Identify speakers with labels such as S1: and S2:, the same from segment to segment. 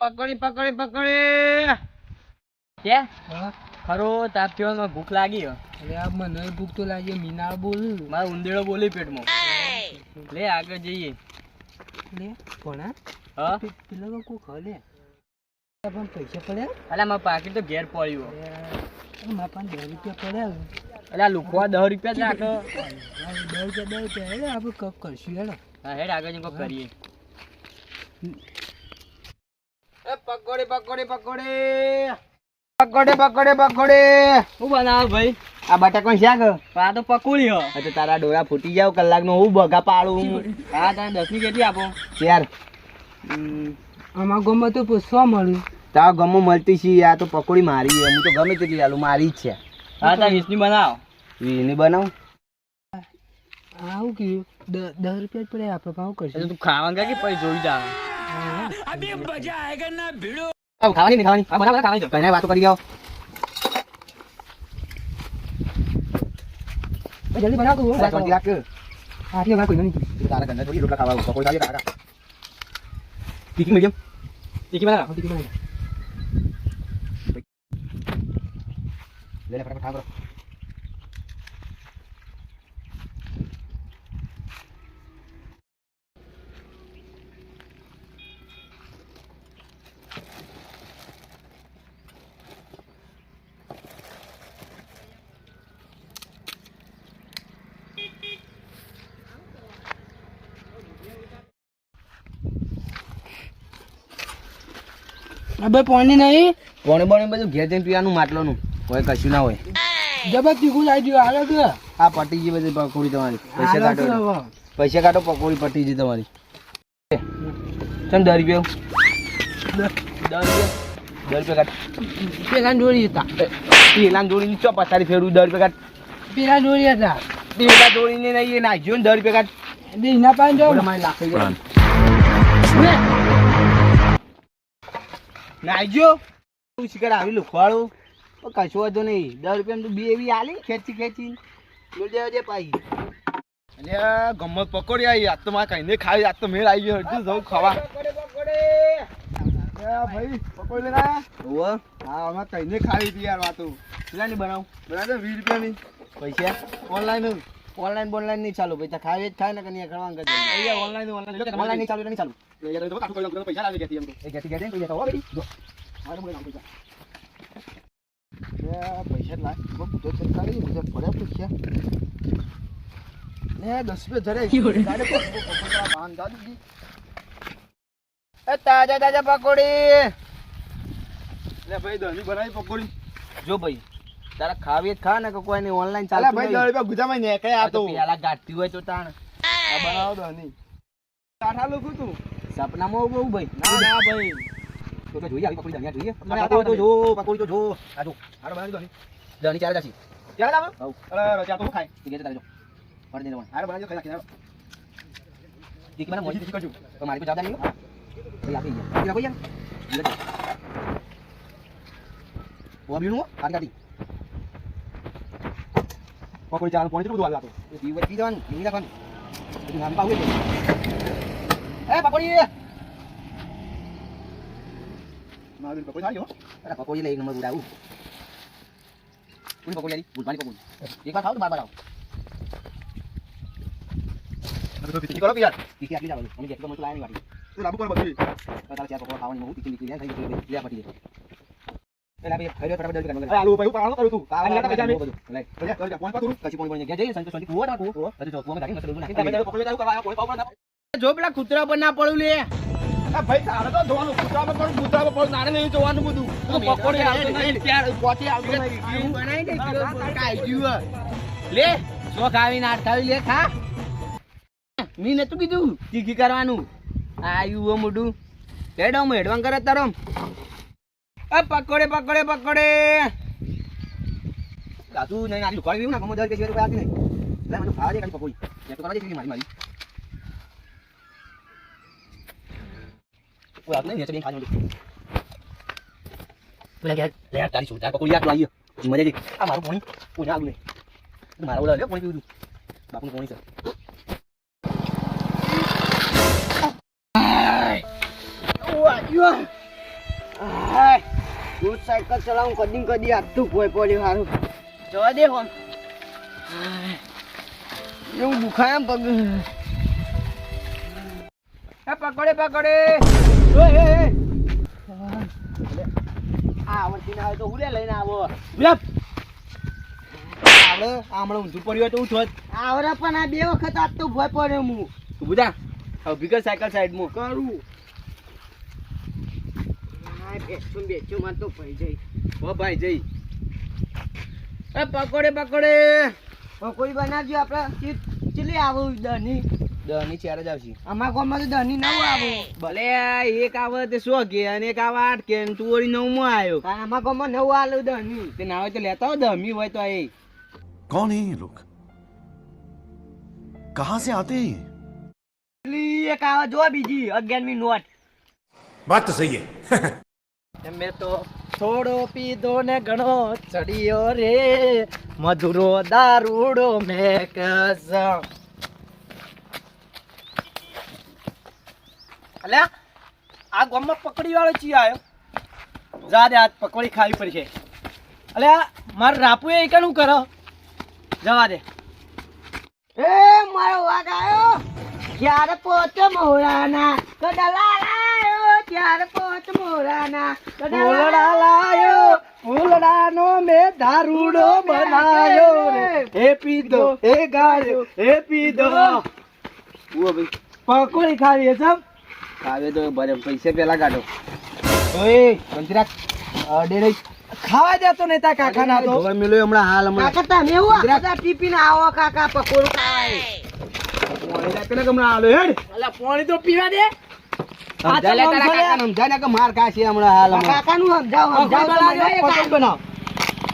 S1: પકડી પકડી પકડી કે ખરો તાપ થયો ભૂખ લાગી
S2: અરે આ મને ભૂખ તો લાગી મીનાળ બોલ
S1: મારો ઉંદેડો બોલી પેટમાં લે આગળ જઈએ
S2: લે ભણા
S1: હા
S2: પેલા કો ખલે પણ પૈસા પડ્યા
S1: અલા મારા પાકીટ તો ઘેર પડ્યું
S2: મારા પાંચ 10 રૂપિયા પડ્યા
S1: અલા લુખવા 10 રૂપિયા જ રાખો
S2: 10 રૂપિયા હેડે આપણે કપ કરશું હેડે
S1: હા હેડ આગળ જઈને કરીએ એ પકોડી પકોડી પકોડી પકોડી પકોડી પકોડી હું બનાવ ભાઈ આ બટાકાનું શાક આ તો પકોડી હો તો તારા ડોળા ફૂટી જાવ કલાકનો હું બગા પાડું હા તારે 10 ની કેટલી આપો 4
S2: આમાં ગમે તો પૂછવા મળ્યું
S1: તારા ગમો મળતી છે આ તો પકોડી મારી હું તો ગમે તેટલી આલું મારી જ છે હા તાર 20 ની બનાવ 20 ની બનાવ
S2: આવું કીધું 10 રૂપિયા પડે આપણે ભાવ કરશે
S1: તું ખાવાંગા કે પછી જોઈ જા અબે મજા આયેગા ના ભીડો ખાવાની નહીં ખાવાની આ બરાબર ખાવાની કઈ વાતો કરી જાઓ
S2: જલ્દી બનાવ તું
S1: જલ્દી રાખ
S2: આટલી વાર કોઈ નહીં
S1: તારા ગંદા થોડી રોટલા ખાવા પકોડી ખાવી કાકા તીખી મીડિયમ તીખી બના તીખી બના લે લે ફટાફટ ખાવ
S2: અબે પાણી નહીં
S1: પાણી પાણી બધું ઘેર જઈને પીવાનું માટલોનું કોઈ કશું ના હોય
S2: જબર તીખું લાવી દો આગળ કે
S1: આ પટી ગઈ બધી પકોડી તમારી પૈસા કાઢો પકોડી પટી ગઈ તમારી ચમ 10 રૂપિયા 10 રૂપિયા કાઢ
S2: પેલા દોરી હતા
S1: પેલા જોડીને ચો પથારી ફેરવું 10 રૂપિયા કાઢ
S2: પેલા દોરી હતા
S1: પેલા જોડીને નહીં નાખ્યો ને 10 રૂપિયા કાઢ
S2: ના પાન જાવ
S1: મારી લાખ નાઈજો તું શિકાર આવી લુખવાળું કશો વાંધો નહીં 10 રૂપિયા તું બે એવી આલી ખેંચી ખેંચી જે પાઈ એટલે ગમત પકોડી આવી આજ તો મારે કઈને ખાવી આજ તો મેળ આવી ગયો હજુ જવું ખાવા ભાઈ પકોડી લેના હા અમારે કઈને ખાવી હતી યાર વાતો કેટલાની બનાવું બનાવ 20 રૂપિયાની પૈસા ઓનલાઈન ઓનલાઈન નહીં ચાલુ પૈસા ખાવી જ ખાય ને કઈ કરવા અહીંયા ઓનલાઈન નહીં ચાલુ નહીં ચાલુ પૈસા લાવી ગયા એ ગેટી ગેટી પૈસા તો બેટી જો મારે મને પૈસા પૈસા લાગ બહુ તો સરકારી મુજબ પડે પૈસા ને 10 રૂપિયા જરે ગાડે પકોડા પાન દાદી એ તાજા તાજા પકોડી લે ભાઈ દહની બનાવી પકોડી જો ભાઈ તારા ખાવી જ ખા ને કોઈ ની ઓનલાઈન ચાલે ભાઈ 10 રૂપિયા ગુજામાં ને કઈ આ તો પેલા ગાટતી હોય તો તાણ આ બનાવો દહની કાઠા લોકો તું સપનામાં બહુ ભાઈ ના ના ભાઈ તો જોઈએ આવી પકોડી દહની જોઈએ મને આ તો જો પકોડી તો જો આ જો આરો બનાવી દહની ચાર જાસી ચાર દાવ અરે ચા તો ખાય ઠીક છે તારે જો પડ દે દો આરો બનાવી ખાઈ નાખી ઠીક મને મોજી ઠીક કરજો તો મારી કોઈ જવાબ નહીં ભાઈ આપી ગયા કોઈ યાર વો બીનું કાટી પકોડી ચાલ પાણી તો બધું હાલ આતો એ દીવત કી દન ની રાખન એ નામ પાઉ એ પકોડી મારી પકોડી ખાયો અરે પકોડી લઈ નંબર ઉડાવું પૂરી પકોડી આલી ભૂલવાની પકોડી એક વાર ખાવ તો બાર બાર આવ તો તીખી કરો યાર તીખી આટલી જાવ અમે જેટલો મત લાયા ની વાડી તું લાબુ કર બધી તારા ચાર પકોડા ખાવાની બહુ તીખી નીકળી જાય થઈ લે પટી દે એલા ભાઈ હરિયો ફટાફટ જલ્દી કર આલુ ભાઈ પાણો કરું તું કાવા લાતા પૈસા મે લે પૈસા કર ફોન કરું કચી ફોન ગયા જઈ સંતોષ કુવો ના કુવો અરે જો કુવો માં ગાડી મત નાખી તમે પકોડી તારું કરવા કોઈ પાવ ના જો પેલા કૂતરા પર ના પડું લે આ ભાઈ તારે તો જોવાનું કૂતરા પર પડું કૂતરા પર પડું નારે નહીં જોવાનું બધું પકોડી આવતો નહીં પ્યાર પોતી આવતો નહીં બનાવી દે કાઈ જીવ લે સો ખાવી ના ખાવી લે ખા મી નતું કીધું તીખી કરવાનું આયુ મોડું હેડો હું હેડવાં કરે તારો આ પકોડે પકોડે પકોડે દાદુ નહીં આલી લુકાઈ ગયું ના કમો 10 કે 20 રૂપિયા આપી નહીં લે મને ખાવા દે ખાલી પકોડી એ તો કરવા દે કે મારી ઓય આપને ને ચડીને ખાવાનું બોલા કે લે તારી છોટા પકોડી આટલો આવી મજા દી આ મારું પાણી કોઈ ના આલું નહીં મારા ઓલા લે પાણી પીવું બાપુનું પાણી છે ઓય યો
S2: હાય હું સાયકલ ચલાવું કદી આટલું કોઈ પડ્યું હારું જવા દે ફોન એવું દુખાય એમ પગ
S1: પકડે
S2: આવડતી ના આવે તો ઉડે લઈને આવો
S1: આમળે ઊંધું પડ્યું તો હું થોત
S2: આવડે પણ આ 2 વખત આજ તો ભોય પડ્યો હું
S1: તું બધા હવે ભીગર સાયકલ સાઈડમાં
S2: કરું બેચું માં તો ભાઈ જઈ
S1: હો ભાઈ જઈ પકોડે
S2: પકોડી બનાવજો આપણે ચીલી આવું દહની
S1: ચાર જ આવશે
S2: અમારા ગામમાં તો દહની નવું આવે
S1: ભલે એક આવે તે 100 કે અને એક આવે 8 કે તું વળી 9 માં આવ્યો
S2: અમારા ગામમાં નવું આલું દહની
S1: તે ના હોય તો લેતા હો દમી હોય તો એ
S3: कौन है ये लोग कहां से आते हैं
S2: ચીલી એક આવે જો બીજી 11મી નોટ
S3: बात तो सही है
S2: મેં તો થોડો પીધો ને ઘણો ચડિયો રે મધુરો દારૂડો મેં કસ
S1: અલ્યા આ ગામમાં પકડી વાળો ચી આવ્યો જા દે આજ પકોડી ખાવી પડશે અલ્યા માર રાપુ એ કણું કરો જવા દે
S2: એ મારો વાગ આવ્યો ક્યારે પોતે મોરાના કડલા લાયો ક્યારે પોતે મોરાના
S1: ફૂલડા લાયો ફૂલડાનો મે દારૂડો બનાયો રે એ પીધો એ ગાયો એ પીધો ઓ ભાઈ પકોડી ખાવી છે સમ ખાવે તો ભરે પૈસે પેલા કાઢો ઓય કંતરા અડે રે ખાવા દેતો નતા કાકા ના તો હવે મેલો હમણાં હાલ
S2: કાકા તમે એવું આખા ટીપીને આવો કાકા પકોડું ખાય
S1: પાણી પેલા હમણાં હાલો હેડ અલા પાણી તો પીવા દે સમજાય તારા કાકા સમજાય કે માર ખાશે હમણાં હાલ
S2: કાકાનું સમજાવ
S1: પકોડી બનાવ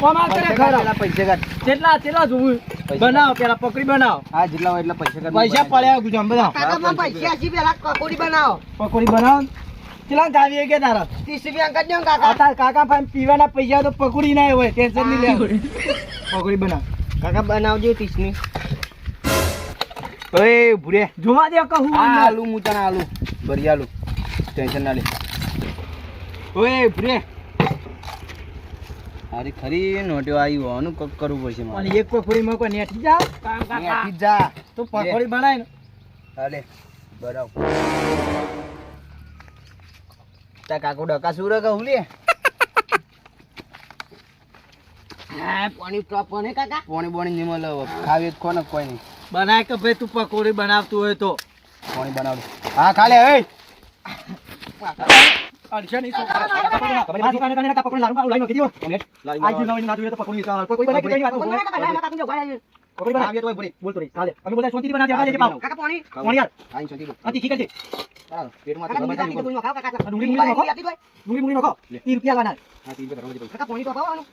S1: કોમા કરે ખરા પૈસે કાઢ જેટલા જોવું બનાવ પેલા પકડી બનાવ હા જેટલા હોય એટલા પૈસા કાઢ પૈસા પડ્યા ગુજામ બનાવ
S2: કાકા માં પૈસા છે પેલા પકોડી બનાવો
S1: પકોડી બનાવ કેટલા ગાવીએ કે તારા
S2: 30 રૂપિયા કરી દો કાકા
S1: તાર કાકા પાસે પીવાના પૈસા તો પકોડી ના હોય ટેન્શન નહીં લે પકોડી બનાવ
S2: કાકા બનાવજો 30 ની
S1: ઓય ભૂરે જોવા દે કહું આલુ મુચાના આલુ ભરી આલુ ટેન્શન ના લે ઓય ભૂરે અરે ખરી નોટ્યો આવ્યો આનું કક કરવું પડશે મારે એક પકોડી માં કોઈ નેઠી જા નેઠી જા તું પકોડી બનાય ને હાલે બનાવ તા કાકો ડકા સુરે કહું લે
S2: હા પાણી ટોપ ને કાકા
S1: પાણી બોણી નહીં મળે ખાવી કોને કોઈ નહીં બનાય કે ભાઈ તું પકોડી બનાવતું હોય તો પાણી બનાવ હા ખાલે એ અડશે નહીં તો પકોડી લારું લાઈનો કીધો આજી નવી ના જોઈએ તો પકોડી કોઈ બનાય કે નહીં વાત પકોડી બનાવીએ તો બોલ બોલ તો ચાલે અમે બોલા શાંતિથી બનાવી આપણે જે પાવ
S2: કાકા પાણી
S1: પાણી યાર આઈ શાંતિ આ તીખી કરજે પેટમાં ડુંગળી મુળી નખો 3 રૂપિયા લાના હા 3 રૂપિયા કરવા
S2: કાકા પાણી તો પાવાનું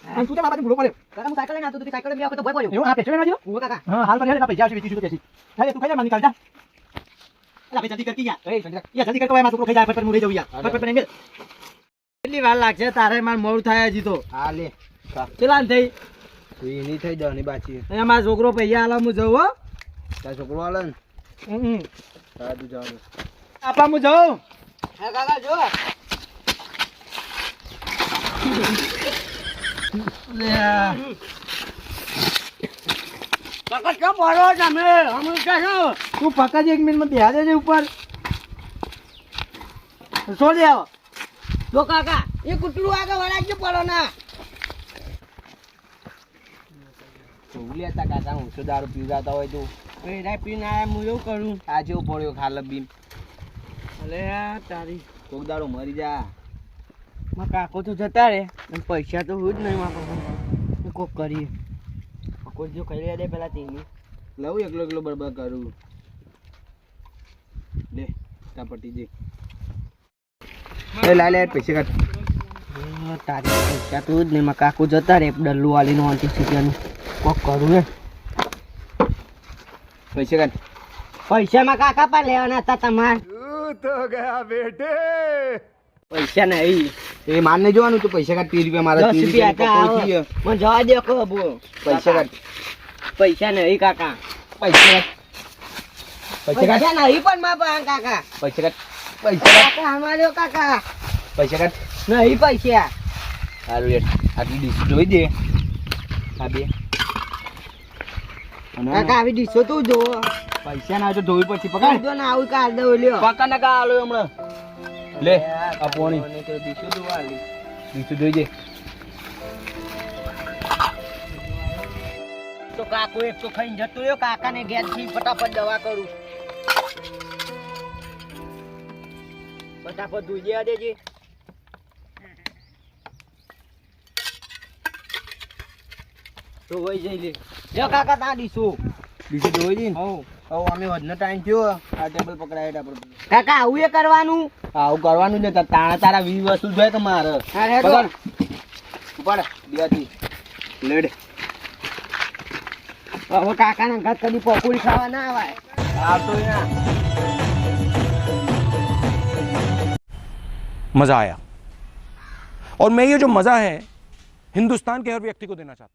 S1: અને તું તો બાબા ભૂલો પડે
S2: કાકા હું સાયકલ લઈને આવતો તો સાયકલ લઈને આવતો તો ભય પડ્યો
S1: એવું આ પેટ્રોલ નાખ્યો
S2: ઓ કાકા
S1: હા હાલ પર હેડ પૈસા આવશે 20 રૂપિયા છે તું ખાઈ જા માની કાઢ જા અલા ભાઈ જલ્દી કરતી યાર એ જલ્દી કર તો મારો છોકરો ખાઈ જાય ફટફટ મુરી જવું યાર ફટફટ ને કેટલી વાર લાગશે તારે માર મોડું થાય હજી તો હા લે કેટલા થઈ એની થઈ દની બાચી અહીંયા મારો છોકરો પૈસા આલા હું જઉં હો તારો છોકરો આલે ને હા તું જાવ આપા હું જાઉં
S2: હા કાકા જો કાકા ક્યાં પડો તમે અમે ક્યાં છો
S1: તું પકા જ 1 મિનિટમાં બેહા દેજે ઉપર છોડી આવો
S2: જો કાકા એ કુટલું આગળ વળાજો પડો ના
S1: લેતા કાકા હું તો દારૂ પીવડાતા હોય તો
S2: એ પીને આયા હું એવું કરું
S1: આ જેવું પડ્યો ખાલ બીમ
S2: અલે તારી
S1: કોક દારૂ મરી જા
S2: મારા કાકો તો જતા રે અને પૈસા તો હું જ નહીં મારા પાસે કોક કરીએ કોઈ જો ખાઈ લે દે પેલા તેની
S1: લઉં એકલો એકલો બરબાદ કરું લે તા પટી જે એ લાય લે પૈસા કાઢ
S2: તારી પૈસા તો જ નહીં મારા કાકો જતા રે ડલ્લુ વાલીનું 30 રૂપિયાનું કોક કરું ને
S1: પૈસા કાઢ
S2: પૈસા માં કાકા પર લેવાના હતા તમાર
S3: तो गया बेटे
S1: પૈસા નહીં એ માન ને જોવાનું તું પૈસા કાઢ 30 રૂપિયા મારા
S2: 10 રૂપિયા
S1: પકોડી
S2: મને જવા દે કો બો
S1: પૈસા કાઢ
S2: પૈસા નહીં કાકા
S1: પૈસા કાઢ પૈસા કાઢ
S2: પૈસા નહીં પણ માં કાકા
S1: પૈસા કાઢ પૈસા કાઢ
S2: કાકા અમારો કાકા
S1: પૈસા કાઢ.
S2: નહીં પૈસા.
S1: સારું યાર આટલી ડીશ જોઈ દે આ બે
S2: કાકા આવી ડીશો તું જો.
S1: પૈસા ના તો જોવી પડશે પકડ
S2: જો ના આવું કાઢ દઉં લ્યો.
S1: પકડ ના કા આલો હમણાં લે આ પોણી
S2: મને તો ડીશો જોવા આલી.
S1: ડીશ જોઈ દે
S2: તો કાકો એક તો ખાઈને જતો રહ્યો. કાકાને ઘેર થી ફટાફટ દવા કરું. ફટાફટ ધોઈ દેવા દેજે. તો વઈ જઈ લે. જો કાકા તા ડીશું.
S1: ડીશ જોઈ દે
S2: હઉ.
S1: હવે અમે વધનો ટાઈમ થયો આ ટેબલ પકડાય ટેબલ
S2: કાકા આવું એ કરવાનું.
S1: આવું કરવાનું છે તારા 20 વસ્તુ જોઈએ કે મારે
S2: અરે તો
S1: પકડ ઉપાડ બેથી લેડ
S2: હવે કાકાના ઘર કદી પકોડી ખાવા ના આવાય.
S1: આવતો ના
S3: मजा आया और मैं ये जो मजा है हिंदुस्तान के हर व्यक्ति को देना चाहता हूं।